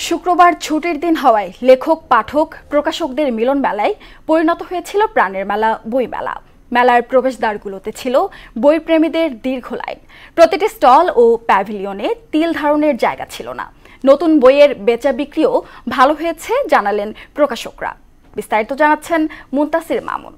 শুক্রবার ছুটির দিন হওয়ায় লেখক পাঠক প্রকাশকদের মিলন মেলায় পরিণত হয়েছিল প্রাণের মেলা বইমেলা। মেলার প্রবেশদ্বারগুলোতে ছিল বইপ্রেমীদের দীর্ঘ লাইন। প্রতিটি স্টল ও প্যাভিলিয়নে তিল ধারণের জায়গা ছিল না। নতুন বইয়ের বেচা বিক্রিও ভালো হয়েছে জানালেন প্রকাশকরা। বিস্তারিত জানাচ্ছেন মুনতাসির মামুন।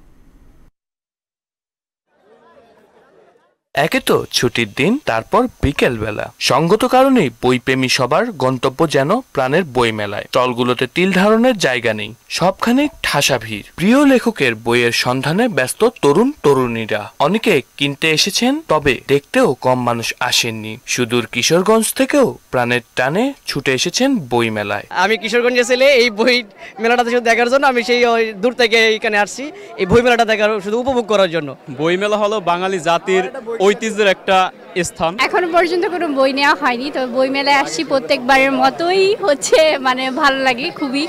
একে তো ছুটির দিন, তারপর বিকেল বেলা, সঙ্গত কারণেই বইপ্রেমী সবার গন্তব্য যেন প্রাণের বই মেলায়। স্টলগুলোতে তিল ধারণের জায়গা নেই, সবখানে ঠাসা ভিড়। প্রিয় লেখকের বইয়ের সন্ধানে ব্যস্ত তরুণ তরুণীরা। অনেকে কিনতে এসেছেন, তবে দেখতেও কম মানুষ আসেননি। সুদূর কিশোরগঞ্জ থেকেও প্রাণের টানে ছুটে এসেছেন বই মেলায়। আমি কিশোরগঞ্জে ছেলে, এই বই মেলাটা শুধু দেখার জন্য আমি সেই দূর থেকে এখানে আসছি, এই বই মেলাটা দেখার শুধু উপভোগ করার জন্য। বই মেলা হলো বাঙালি জাতির ঐতিহ্যের একটা স্থান। এখনো পর্যন্ত কোনো বই নেওয়া হয়নি, তবে বই মেলায় আসছি প্রত্যেকবারের মতোই হচ্ছে, ভালো লাগে, খুবই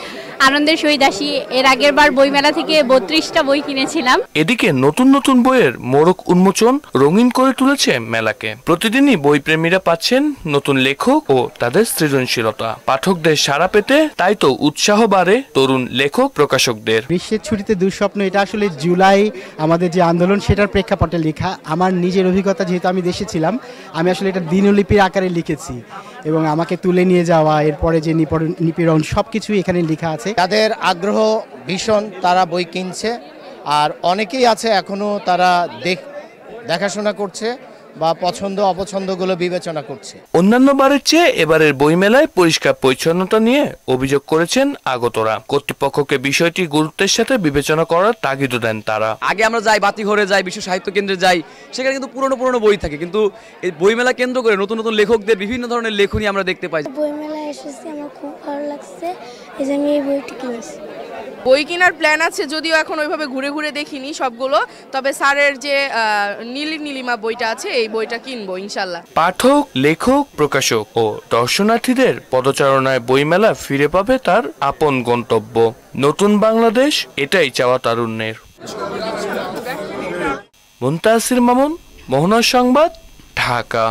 আনন্দের সহিত আসি। এর আগের বার বই মেলা থেকে 32টা বই কিনেছিলাম। এদিকে নতুন নতুন বইয়ের মোড়ক উন্মোচন রঙিন করে তুলেছে মেলাকে। প্রতিদিনই বই প্রেমীরা পাচ্ছেন নতুন লেখক ও তাদের সৃজনশীলতা। পাঠকদের সাড়া পেতে তাই তো উৎসাহ বাড়ে তরুণ লেখক প্রকাশকদের। গ্রীষ্মের ছুটিতে দুঃস্বপ্ন, এটা আসলে জুলাই আমাদের যে আন্দোলন সেটার প্রেক্ষাপটে লেখা। আমার নিজের অভিজ্ঞতা, যেহেতু আমি দেশে ছিলাম, আমি আসলে এটা দিনলিপির আকারে লিখেছি এবং আমাকে তুলে নিয়ে যাওয়া, এরপরে যে নিপীড়ন, সবকিছুই এখানে লেখা আছে। তাদের আগ্রহ ভীষণ, তারা বই কিনছে, আর অনেকেই আছে এখনো তারা দেখাশোনা করছে বা পছন্দ অপছন্দগুলো বিবেচনা করছে। অন্যান্য বারের চেয়ে এবারের বইমেলায় পরিষ্কার পরিচ্ছন্নতা নিয়ে অভিযোগ করেছেন আগতরা। কর্তৃপক্ষকে বিষয়টি গুরুত্বের সাথে বিবেচনা করার তাগিদ দেন তারা। আগে আমরা যাই, বাতিঘরে যাই, বিশ্ব সাহিত্য কেন্দ্রে যাই, সেখানে কিন্তু পুরনো বই থাকে, কিন্তু এই বইমেলা কেন্দ্র করে নতুন নতুন লেখকদের বিভিন্ন ধরনের লেখনী আমরা দেখতে পাই। বইমেলায় এসেছি, আমার খুব ভালো লাগছে, এই যে আমি এই বইটি কিনেছি। বই কেনার প্ল্যান আছে, যদিও এখন ওইভাবে ঘুরে ঘুরে দেখিনি সবগুলো, তবে স্যারের যে নীলিমা বইটা আছে, এই বইটা কিনবো ইনশাল্লাহ। পাঠক, লেখক, প্রকাশক ও দর্শনার্থীদের পদচারণায় বইমেলা ফিরে পাবে তার আপন গন্তব্য। নতুন বাংলাদেশ, এটাই চাওয়া তারুণ্যের। মুনতাসির মামুন, মোহনা সংবাদ, ঢাকা।